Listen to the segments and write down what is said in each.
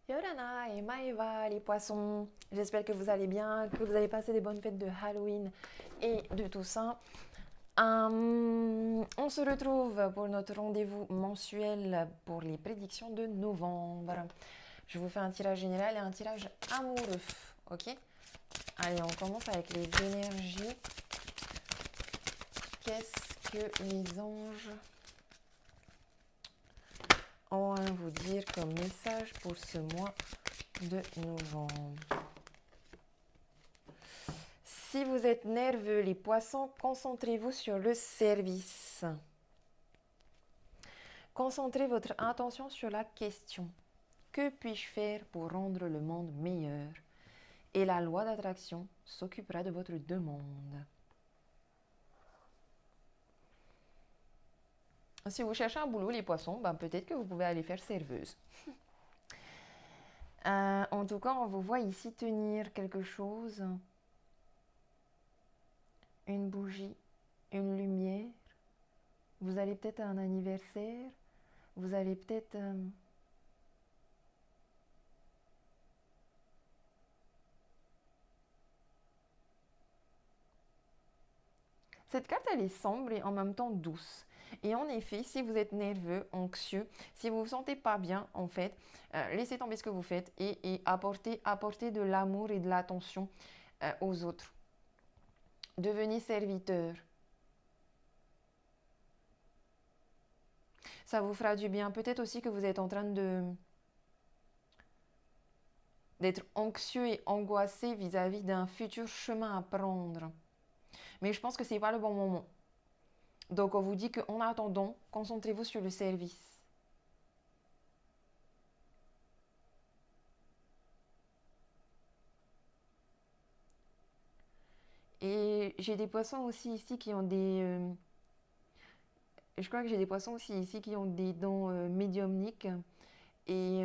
Yorana et Maeva, les poissons. J'espère que vous allez bien, que vous allez passer des bonnes fêtes de Halloween et de tout ça. On se retrouve pour notre rendez-vous mensuel pour les prédictions de novembre. Je vous fais un tirage général et un tirage amoureux. Ok? Allez, on commence avec les énergies. Qu'est-ce que les anges ont à vous dire comme message pour ce mois de novembre? Si vous êtes nerveux, les poissons, concentrez-vous sur le service. Concentrez votre attention sur la question. Que puis-je faire pour rendre le monde meilleur? Et la loi d'attraction s'occupera de votre demande. Si vous cherchez un boulot, les poissons, peut-être que vous pouvez aller faire serveuse. En tout cas, on vous voit ici tenir quelque chose. Une bougie, une lumière. Vous allez peut-être à un anniversaire. Vous allez peut-être... Cette carte, elle est sombre et en même temps douce. Et en effet, si vous êtes nerveux, anxieux, si vous ne vous sentez pas bien, en fait, laissez tomber ce que vous faites et apportez de l'amour et de l'attention aux autres. Devenez serviteur. Ça vous fera du bien. Peut-être aussi que vous êtes en train d'être anxieux et angoissé vis-à-vis d'un futur chemin à prendre. Mais je pense que ce n'est pas le bon moment. Donc on vous dit qu'en attendant, concentrez-vous sur le service. Et j'ai des poissons aussi ici qui ont des... je crois que j'ai des poissons aussi ici qui ont des dons médiumniques. Et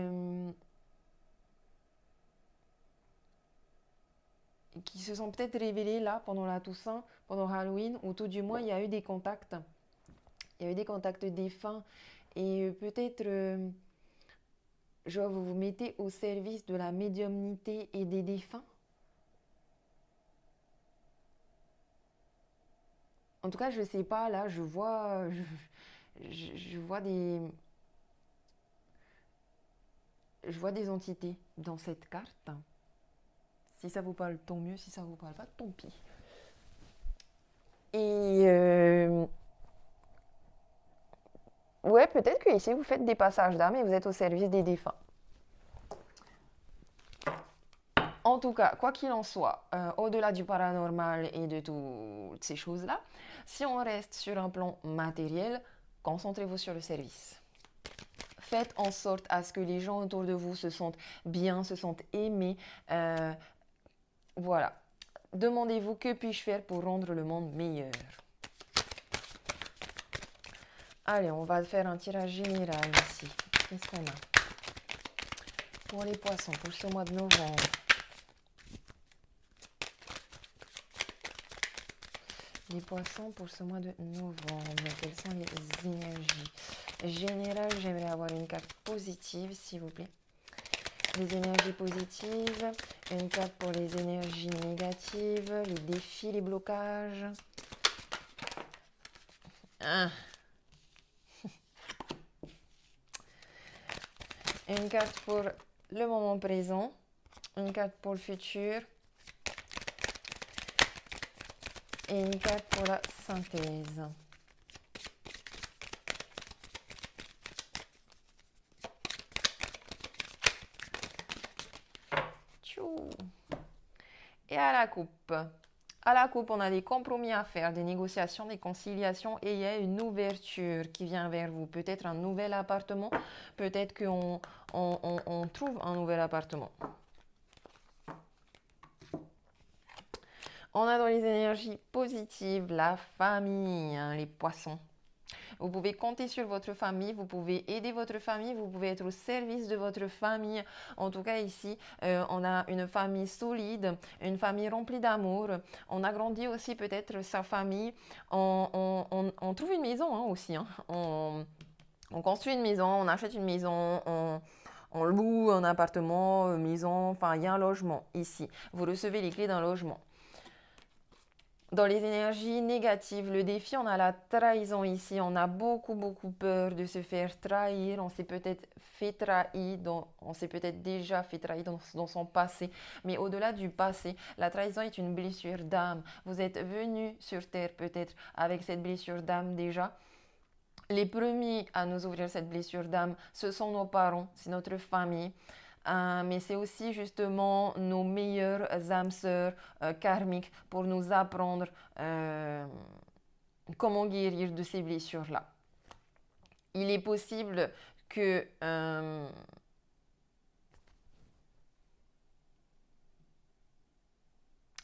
qui se sont peut-être révélés là pendant la Toussaint, pendant Halloween, ou tout du moins il y a eu des contacts. Il y a eu des contacts défunts. Et peut-être... vous vous mettez au service de la médiumnité et des défunts. En tout cas, je ne sais pas, là, je vois des... Je vois des entités dans cette carte. Si ça vous parle, tant mieux. Si ça vous parle pas, tant pis. Et... ouais, peut-être que ici, vous faites des passages d'âme et vous êtes au service des défunts. En tout cas, quoi qu'il en soit, au-delà du paranormal et de toutes ces choses-là, si on reste sur un plan matériel, concentrez-vous sur le service. Faites en sorte à ce que les gens autour de vous se sentent bien, se sentent aimés. Voilà. Demandez-vous que puis-je faire pour rendre le monde meilleur. Allez, on va faire un tirage général ici. Qu'est-ce qu'on a pour les poissons pour ce mois de novembre? Les poissons pour ce mois de novembre, quelles sont les énergies générales? J'aimerais avoir une carte positive, s'il vous plaît. Les énergies positives, une carte pour les énergies négatives, les défis, les blocages. Une carte pour le moment présent, une carte pour le futur et une carte pour la synthèse. Et à la coupe. À la coupe, on a des compromis à faire, des négociations, des conciliations et il y a une ouverture qui vient vers vous. Peut-être un nouvel appartement, peut-être qu'on on trouve un nouvel appartement. On a dans les énergies positives la famille, hein, les poissons. Vous pouvez compter sur votre famille, vous pouvez aider votre famille, vous pouvez être au service de votre famille. En tout cas, ici, on a une famille solide, une famille remplie d'amour. On agrandit aussi peut-être sa famille. On trouve une maison hein, aussi. Hein. On construit une maison, on achète une maison, On loue un appartement, une maison, enfin, il y a un logement ici. Vous recevez les clés d'un logement. Dans les énergies négatives, le défi, on a la trahison ici. On a beaucoup, beaucoup peur de se faire trahir. On s'est peut-être fait trahir, on s'est peut-être déjà fait trahir dans son passé. Mais au-delà du passé, la trahison est une blessure d'âme. Vous êtes venu sur Terre peut-être avec cette blessure d'âme déjà. Les premiers à nous ouvrir cette blessure d'âme, ce sont nos parents, c'est notre famille. Mais c'est aussi justement nos meilleures âmes sœurs karmiques pour nous apprendre comment guérir de ces blessures-là. Il est possible que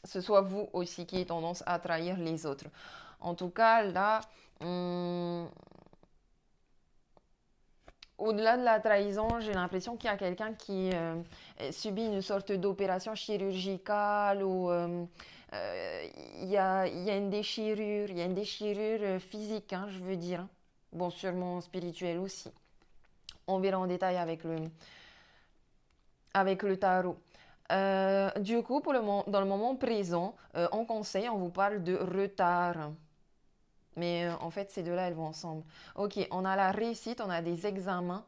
ce soit vous aussi qui ayez tendance à trahir les autres. En tout cas, là, au-delà de la trahison, j'ai l'impression qu'il y a quelqu'un qui subit une sorte d'opération chirurgicale ou il y a une déchirure, il y a une déchirure physique, hein, je veux dire. Bon, sûrement spirituelle aussi. On verra en détail avec le tarot. Du coup, dans le moment présent, en conseil, on vous parle de retard. Mais en fait, ces deux-là, elles vont ensemble. Ok, on a la réussite, on a des examens,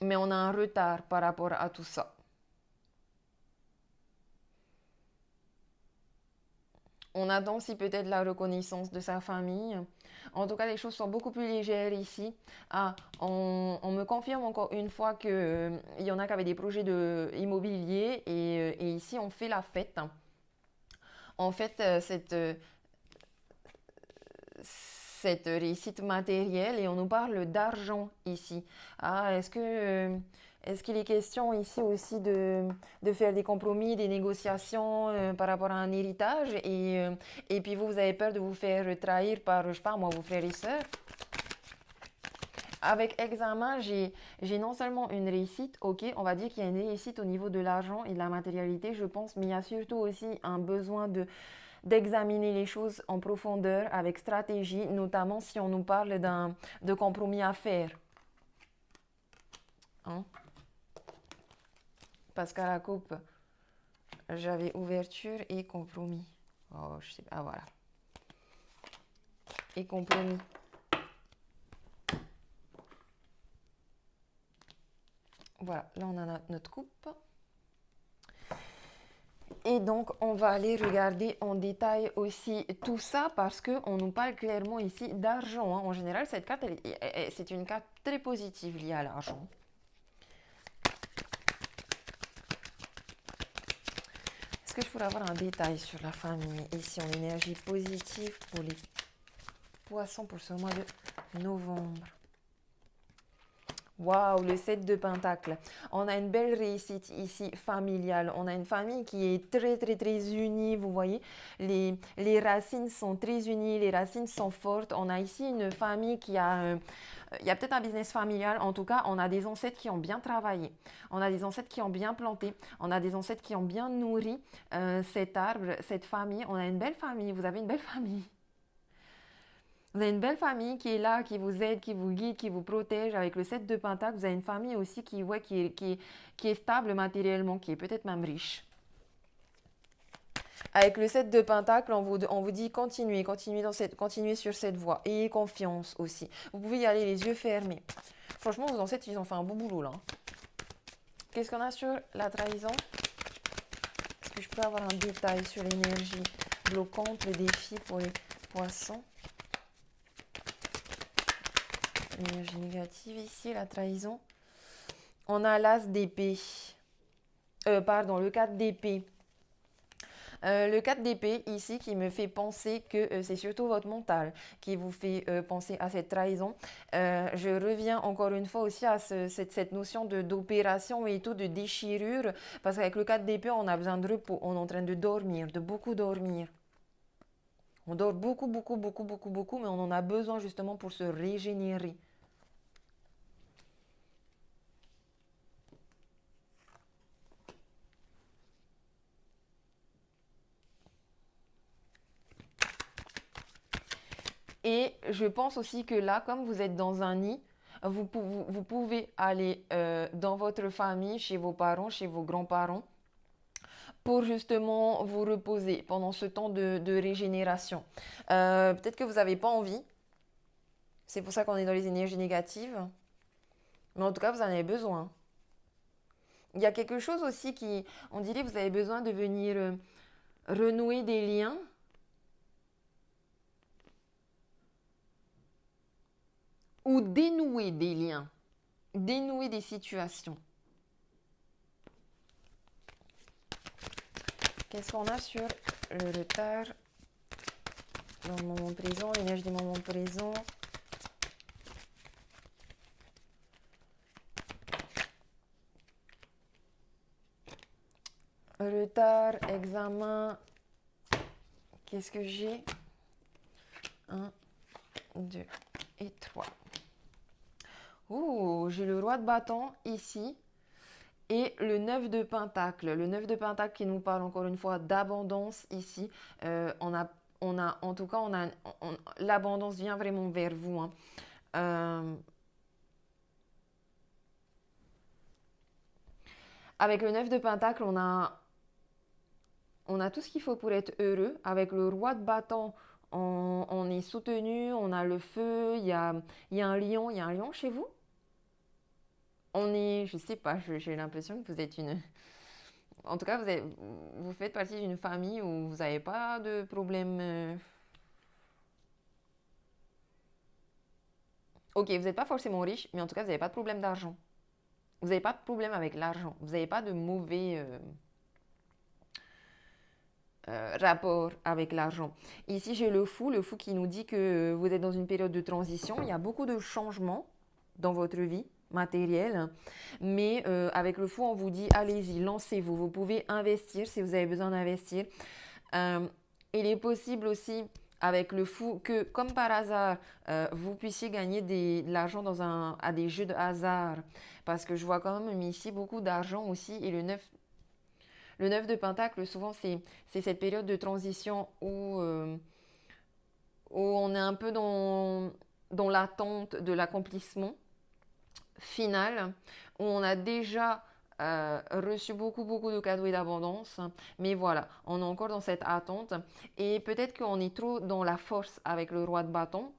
mais on a un retard par rapport à tout ça. On attend aussi peut-être la reconnaissance de sa famille. En tout cas, les choses sont beaucoup plus légères ici. Ah, on me confirme encore une fois qu'il y en a qui avaient des projets immobiliers et ici, on fait la fête. En fait, cette réussite matérielle et on nous parle d'argent ici. Ah, est-ce qu'il est question ici aussi de faire des compromis, des négociations par rapport à un héritage et puis vous avez peur de vous faire trahir par, je sais pas moi, vos frères et sœurs? Avec examen, j'ai non seulement une réussite, ok, on va dire qu'il y a une réussite au niveau de l'argent et de la matérialité, je pense, mais il y a surtout aussi un besoin d'examiner les choses en profondeur avec stratégie, notamment si on nous parle de compromis à faire. Hein? Parce qu'à la coupe, j'avais ouverture et compromis. Oh, je sais pas, ah, voilà. Et compromis. Voilà, là on a notre coupe. Et donc, on va aller regarder en détail aussi tout ça parce qu'on nous parle clairement ici d'argent. Hein. En général, cette carte, c'est une carte très positive liée à l'argent. Est-ce que je pourrais avoir un détail sur la famille ici en énergie positive pour les poissons pour ce mois de novembre? Waouh, le 7 de Pentacle. On a une belle réussite ici familiale. On a une famille qui est très, très, très unie. Vous voyez, les racines sont très unies, les racines sont fortes. On a ici une famille qui a... il y a peut-être un business familial. En tout cas, on a des ancêtres qui ont bien travaillé. On a des ancêtres qui ont bien planté. On a des ancêtres qui ont bien nourri cet arbre, cette famille. On a une belle famille. Vous avez une belle famille. Vous avez une belle famille qui est là, qui vous aide, qui vous guide, qui vous protège. Avec le 7 de Pentacle, vous avez une famille aussi qui est stable matériellement, qui est peut-être même riche. Avec le 7 de Pentacle, on vous dit continuez sur cette voie. Ayez confiance aussi. Vous pouvez y aller les yeux fermés. Franchement, vos ancêtres, ils ont fait un beau boulot là. Qu'est-ce qu'on a sur la trahison? Est-ce que je peux avoir un détail sur l'énergie bloquante, le défi pour les poissons? Énergie négative ici, la trahison. On a l'as d'épée. Pardon, le 4 d'épée. Le 4 d'épée ici qui me fait penser que c'est surtout votre mental qui vous fait penser à cette trahison. Je reviens encore une fois aussi à cette notion d'opération et tout, de déchirure, parce qu'avec le 4 d'épée, on a besoin de repos, on est en train de dormir, de beaucoup dormir. On dort beaucoup, beaucoup, beaucoup, beaucoup, beaucoup, mais on en a besoin justement pour se régénérer. Et je pense aussi que là, comme vous êtes dans un nid, vous pouvez aller dans votre famille, chez vos parents, chez vos grands-parents, pour justement vous reposer pendant ce temps de régénération. Peut-être que vous n'avez pas envie, c'est pour ça qu'on est dans les énergies négatives, mais en tout cas, vous en avez besoin. Il y a quelque chose aussi qui, on dirait, vous avez besoin de venir renouer des liens ou dénouer des liens, dénouer des situations. Qu'est-ce qu'on a sur le retard dans le moment présent, l'énergie du moment présent? Retard, examen. Qu'est-ce que j'ai? 1, 2 et 3. Ouh, j'ai le roi de bâton ici et le 9 de pentacle. Le 9 de pentacle qui nous parle encore une fois d'abondance ici. En tout cas, l'abondance vient vraiment vers vous. Hein. Avec le 9 de pentacle, on a tout ce qu'il faut pour être heureux. Avec le roi de bâton, on est soutenu, on a le feu, il y a un lion. Il y a un lion chez vous? Je sais pas, j'ai l'impression que vous êtes En tout cas, vous faites partie d'une famille où vous n'avez pas de problème. Ok, vous n'êtes pas forcément riche, mais en tout cas, vous n'avez pas de problème d'argent. Vous n'avez pas de problème avec l'argent. Vous n'avez pas de mauvais rapport avec l'argent. Ici, j'ai le fou qui nous dit que vous êtes dans une période de transition. Il y a beaucoup de changements dans votre vie matérielle, mais avec le fou, on vous dit, allez-y, lancez-vous. Vous pouvez investir si vous avez besoin d'investir. Il est possible aussi avec le fou que, comme par hasard, vous puissiez gagner de l'argent à des jeux de hasard. Parce que je vois quand même ici beaucoup d'argent aussi. Et le 9 de pentacle, souvent, c'est cette période de transition où on est un peu dans l'attente de l'accomplissement final, où on a déjà reçu beaucoup de cadeaux et d'abondance, mais voilà, on est encore dans cette attente et peut-être qu'on est trop dans la force avec le roi de bâton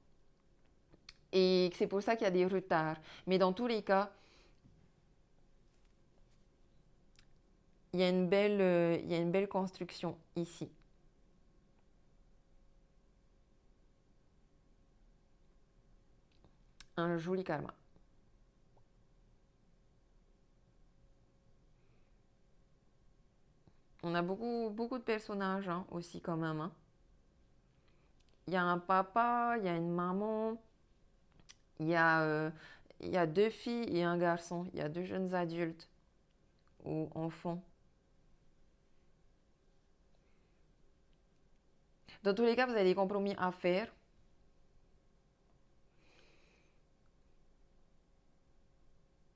et c'est pour ça qu'il y a des retards, mais dans tous les cas, il y a une belle construction ici. Un joli karma. On a beaucoup de personnages hein, aussi quand même. Hein. Il y a un papa, il y a une maman, il y a 2 filles et un garçon. Il y a 2 jeunes adultes ou enfants. Dans tous les cas, vous avez des compromis à faire.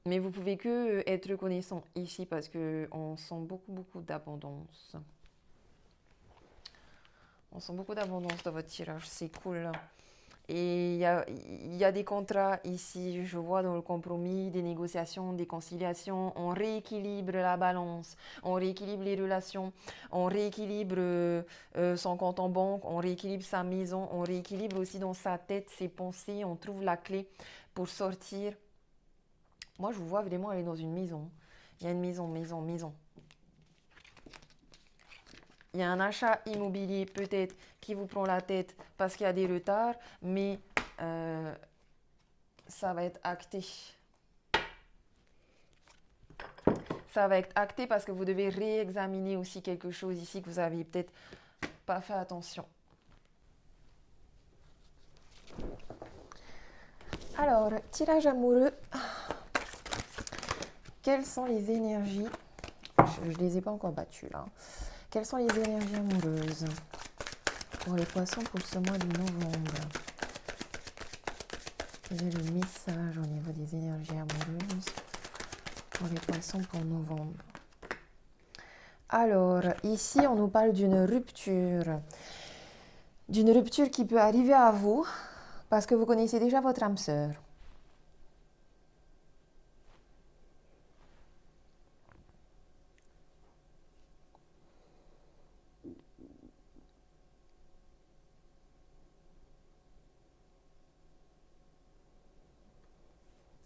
Mais vous pouvez que être reconnaissant ici parce qu'on sent beaucoup d'abondance. On sent beaucoup d'abondance dans votre tirage, c'est cool. Et il y a des contrats ici, je vois dans le compromis, des négociations, des conciliations. On rééquilibre la balance, on rééquilibre les relations, on rééquilibre son compte en banque, on rééquilibre sa maison, on rééquilibre aussi dans sa tête ses pensées. On trouve la clé pour sortir. Moi, je vous vois vraiment aller dans une maison. Il y a une maison. Il y a un achat immobilier peut-être qui vous prend la tête parce qu'il y a des retards, mais ça va être acté. Ça va être acté parce que vous devez réexaminer aussi quelque chose ici que vous n'aviez peut-être pas fait attention. Alors, tirage amoureux. Quelles sont les énergies? Je ne les ai pas encore battues là. Quelles sont les énergies amoureuses pour les poissons pour ce mois de novembre? Quel est le message au niveau des énergies amoureuses pour les poissons pour novembre? Alors, ici, on nous parle d'une rupture. D'une rupture qui peut arriver à vous parce que vous connaissez déjà votre âme sœur.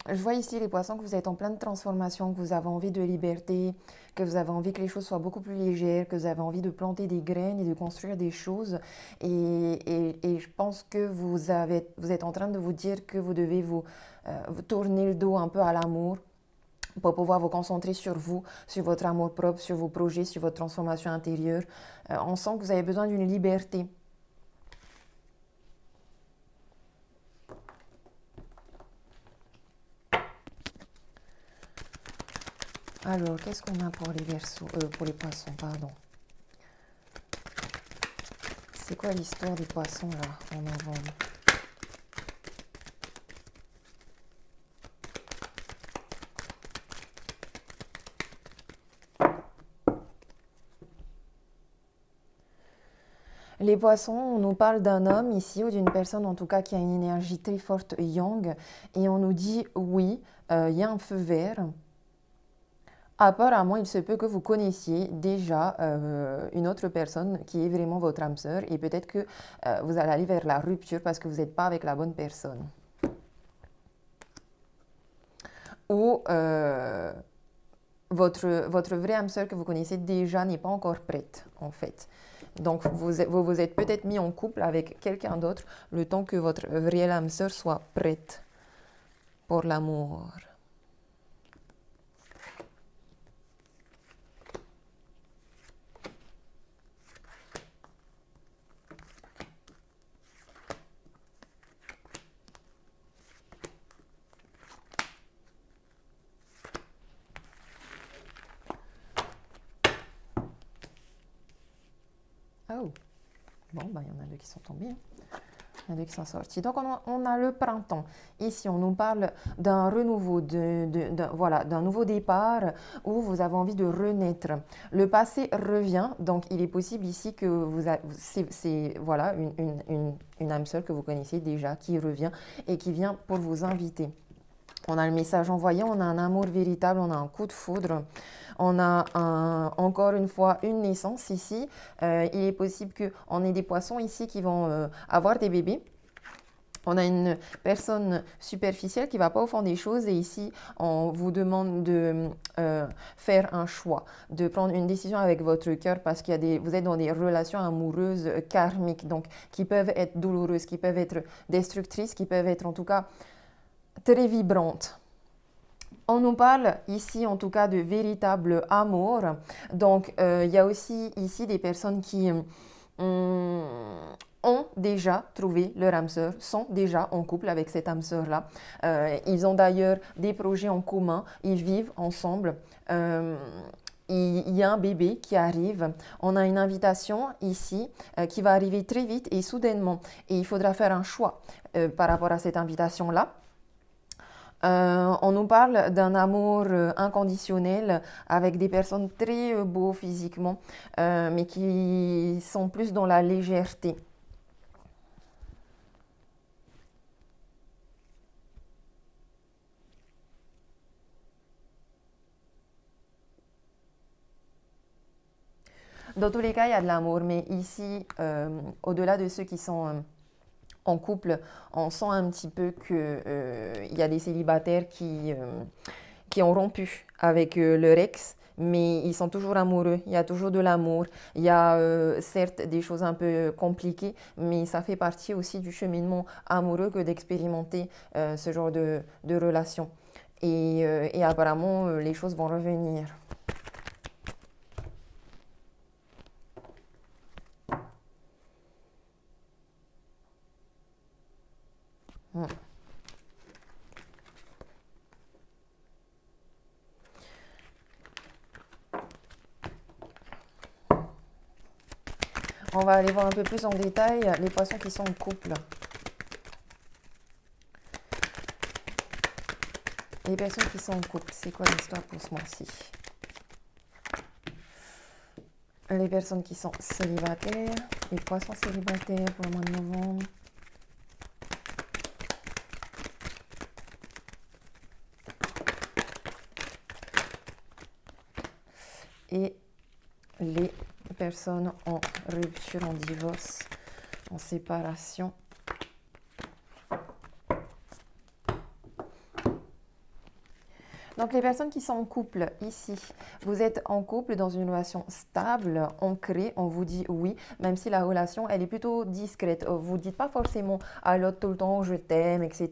Je vois ici les poissons que vous êtes en pleine transformation, que vous avez envie de liberté, que vous avez envie que les choses soient beaucoup plus légères, que vous avez envie de planter des graines et de construire des choses. Et je pense que vous êtes en train de vous dire que vous devez vous tourner le dos un peu à l'amour pour pouvoir vous concentrer sur vous, sur votre amour propre, sur vos projets, sur votre transformation intérieure. On sent que vous avez besoin d'une liberté. Alors, qu'est-ce qu'on a pour les Verseaux, pour les poissons, pardon. C'est quoi l'histoire des poissons là en novembre? Les poissons, on nous parle d'un homme ici, ou d'une personne en tout cas qui a une énergie très forte yang, et on nous dit oui, il y a un feu vert. Apparemment, il se peut que vous connaissiez déjà une autre personne qui est vraiment votre âme sœur, et peut-être que vous allez aller vers la rupture parce que vous n'êtes pas avec la bonne personne. Ou votre vraie âme sœur que vous connaissez déjà n'est pas encore prête, en fait. Donc, vous êtes peut-être mis en couple avec quelqu'un d'autre le temps que votre vraie âme sœur soit prête pour l'amour. Oh, bon, ben, il y en a deux qui sont tombés. Il y en a deux qui sont sortis. Donc, on a le printemps. Ici, on nous parle d'un renouveau, voilà, d'un nouveau départ où vous avez envie de renaître. Le passé revient, donc il est possible ici que c'est voilà, une âme sœur que vous connaissez déjà qui revient et qui vient pour vous inviter. On a le message envoyé, on a un amour véritable, on a un coup de foudre. On a encore une fois une naissance ici. Il est possible qu'on ait des poissons ici qui vont avoir des bébés. On a une personne superficielle qui ne va pas au fond des choses et ici, on vous demande de faire un choix, de prendre une décision avec votre cœur parce que vous êtes dans des relations amoureuses karmiques, donc qui peuvent être douloureuses, qui peuvent être destructrices, qui peuvent être en tout cas très vibrantes. On nous parle ici en tout cas de véritable amour. Donc il y a aussi ici des personnes qui ont déjà trouvé leur âme sœur, sont déjà en couple avec cette âme sœur-là. Ils ont d'ailleurs des projets en commun, ils vivent ensemble. Il y a un bébé qui arrive. On a une invitation ici qui va arriver très vite et soudainement. Et il faudra faire un choix par rapport à cette invitation-là. On nous parle d'un amour inconditionnel avec des personnes très beaux physiquement, mais qui sont plus dans la légèreté. Dans tous les cas, il y a de l'amour, mais ici, au-delà de ceux qui sont en couple, on sent un petit peu qu'il y a des célibataires qui ont rompu avec leur ex, mais ils sont toujours amoureux, il y a toujours de l'amour. Il y a certes des choses un peu compliquées, mais ça fait partie aussi du cheminement amoureux que d'expérimenter ce genre de relation. Et apparemment, les choses vont revenir. Hmm. On va aller voir un peu plus en détail les poissons qui sont en couple. Les personnes qui sont en couple, c'est quoi l'histoire pour ce mois-ci? Les personnes qui sont célibataires, les poissons célibataires pour le mois de novembre. Et les personnes en rupture, en divorce, en séparation. Donc, les personnes qui sont en couple ici, vous êtes en couple dans une relation stable, ancrée, on vous dit oui, même si la relation, elle est plutôt discrète. Vous ne dites pas forcément à l'autre tout le temps je t'aime, etc.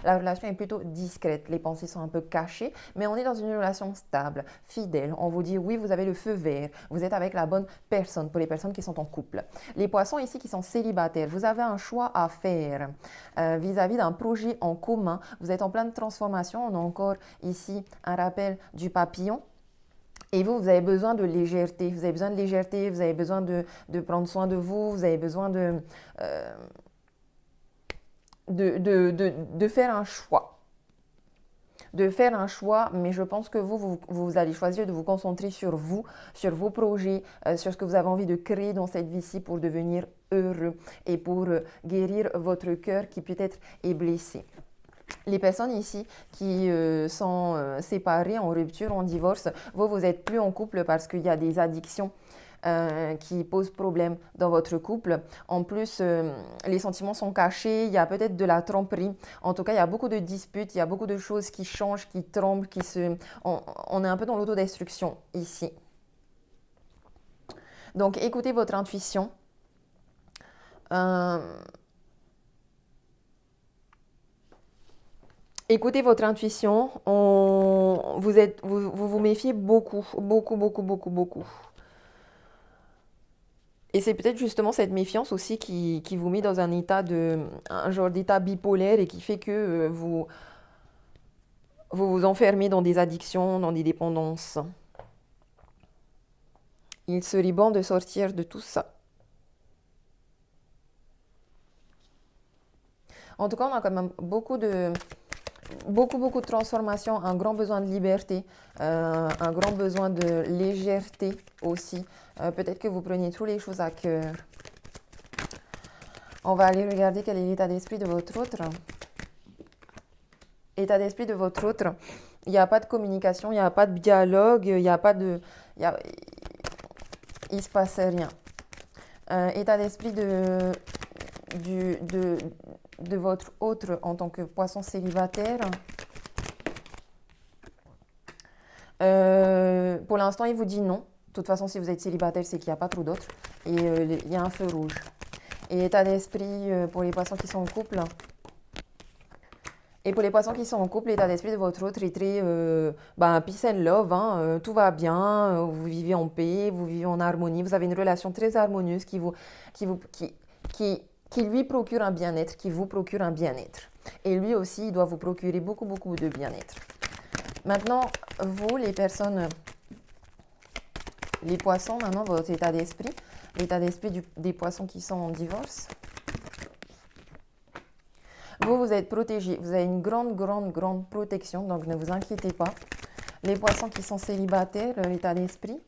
La relation est plutôt discrète, les pensées sont un peu cachées, mais on est dans une relation stable, fidèle. On vous dit oui, vous avez le feu vert, vous êtes avec la bonne personne pour les personnes qui sont en couple. Les poissons ici qui sont célibataires, vous avez un choix à faire vis-à-vis d'un projet en commun. Vous êtes en pleine transformation, on a encore ici un rappel du papillon. Et vous avez besoin de légèreté. Vous avez besoin de légèreté, vous avez besoin de prendre soin de vous, vous avez besoin de faire un choix. De faire un choix, mais je pense que vous allez choisir de vous concentrer sur vous, sur vos projets, sur ce que vous avez envie de créer dans cette vie-ci pour devenir heureux et pour guérir votre cœur qui peut-être est blessé. Les personnes ici qui sont séparées, en rupture, en divorce, vous n'êtes plus en couple parce qu'il y a des addictions qui posent problème dans votre couple. En plus, les sentiments sont cachés, il y a peut-être de la tromperie. En tout cas, il y a beaucoup de disputes, il y a beaucoup de choses qui changent, qui tremblent, on est un peu dans l'autodestruction ici. Donc, écoutez votre intuition. Écoutez votre intuition, vous méfiez beaucoup, beaucoup, beaucoup, beaucoup, beaucoup. Et c'est peut-être justement cette méfiance aussi qui vous met dans un genre d'état bipolaire et qui fait que vous enfermez dans des addictions, dans des dépendances. Il serait bon de sortir de tout ça. En tout cas, on a quand même beaucoup de transformations, un grand besoin de liberté, un grand besoin de légèreté aussi. Peut-être que vous preniez trop les choses à cœur. On va aller regarder quel est l'état d'esprit de votre autre. État d'esprit de votre autre. Il n'y a pas de communication, il n'y a pas de dialogue, il n'y a pas de... Il ne se passe rien. État d'esprit de votre autre en tant que poisson célibataire. Pour l'instant, il vous dit non. De toute façon, si vous êtes célibataire, c'est qu'il n'y a pas trop d'autres. Et il y a un feu rouge. Et état d'esprit pour les poissons qui sont en couple. Et pour les poissons qui sont en couple, l'état d'esprit de votre autre est très peace and love. Hein, tout va bien, vous vivez en paix, vous vivez en harmonie. Vous avez une relation très harmonieuse qui lui procure un bien-être, qui vous procure un bien-être. Et lui aussi, il doit vous procurer beaucoup, beaucoup de bien-être. Maintenant, vous, les personnes, les poissons, maintenant, votre état d'esprit, l'état d'esprit des poissons qui sont en divorce. Vous êtes protégés, vous avez une grande, grande, grande protection, donc ne vous inquiétez pas. Les poissons qui sont célibataires, l'état d'esprit.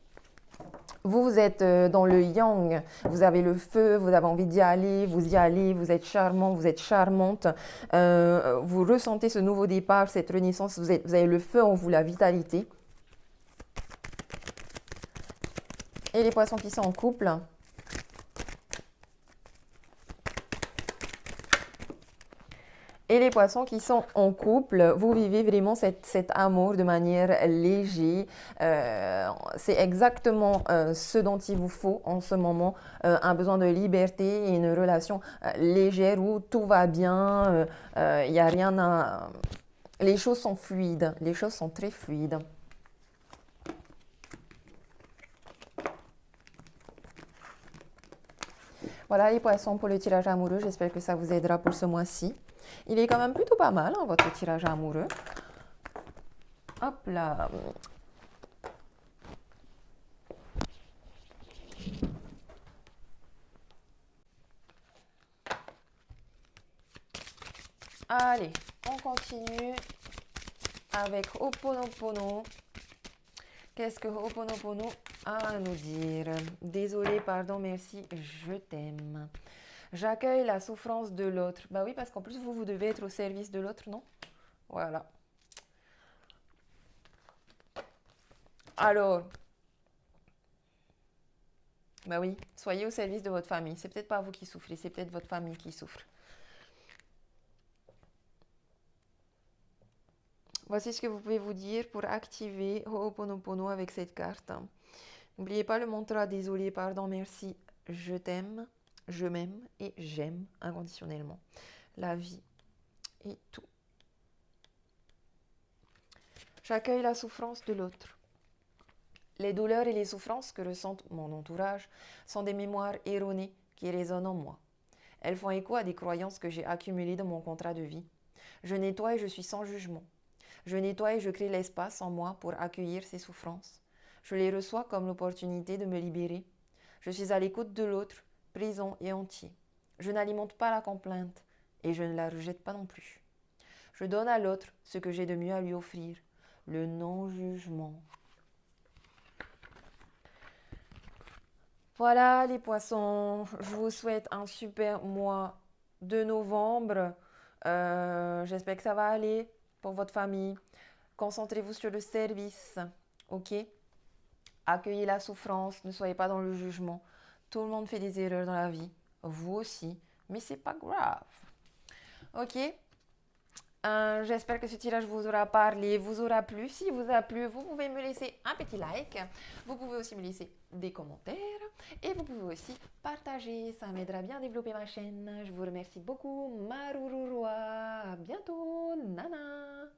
Vous êtes dans le yang, vous avez le feu, vous avez envie d'y aller, vous y allez, vous êtes charmant, vous êtes charmante. Vous ressentez ce nouveau départ, cette renaissance, vous avez le feu en vous, la vitalité. Et les poissons qui sont en couple. Et les poissons qui sont en couple, vous vivez vraiment cet amour de manière légère. C'est exactement ce dont il vous faut en ce moment. Un besoin de liberté et une relation légère où tout va bien. Il n'y a rien à... Les choses sont fluides. Les choses sont très fluides. Voilà les poissons pour le tirage amoureux. J'espère que ça vous aidera pour ce mois-ci. Il est quand même plutôt pas mal, hein, votre tirage amoureux. Hop là. Allez, on continue avec Ho'oponopono. Qu'est-ce que Ho'oponopono a à nous dire? Désolé, pardon, merci, je t'aime. J'accueille la souffrance de l'autre. Bah oui, parce qu'en plus, vous devez être au service de l'autre, non? Voilà. Alors, bah oui, soyez au service de votre famille. C'est peut-être pas vous qui souffrez, c'est peut-être votre famille qui souffre. Voici ce que vous pouvez vous dire pour activer Ho'oponopono avec cette carte. N'oubliez pas le mantra désolé, pardon, merci, je t'aime, je m'aime et j'aime inconditionnellement la vie et tout. J'accueille la souffrance de l'autre. Les douleurs et les souffrances que ressent mon entourage sont des mémoires erronées qui résonnent en moi. Elles font écho à des croyances que j'ai accumulées dans mon contrat de vie. Je nettoie et je suis sans jugement. Je nettoie et je crée l'espace en moi pour accueillir ces souffrances. Je les reçois comme l'opportunité de me libérer. Je suis à l'écoute de l'autre, présent et entier. Je n'alimente pas la complainte et je ne la rejette pas non plus. Je donne à l'autre ce que j'ai de mieux à lui offrir, le non-jugement. Voilà les poissons, je vous souhaite un super mois de novembre. J'espère que ça va aller pour votre famille. Concentrez-vous sur le service, ok? Accueillez la souffrance, ne soyez pas dans le jugement. Tout le monde fait des erreurs dans la vie, vous aussi, mais c'est pas grave. Ok? J'espère que ce tirage vous aura parlé, vous aura plu. Si vous a plu, vous pouvez me laisser un petit like. Vous pouvez aussi me laisser des commentaires. Et vous pouvez aussi partager. Ça m'aidera bien à développer ma chaîne. Je vous remercie beaucoup. Marururua. À bientôt. Nana.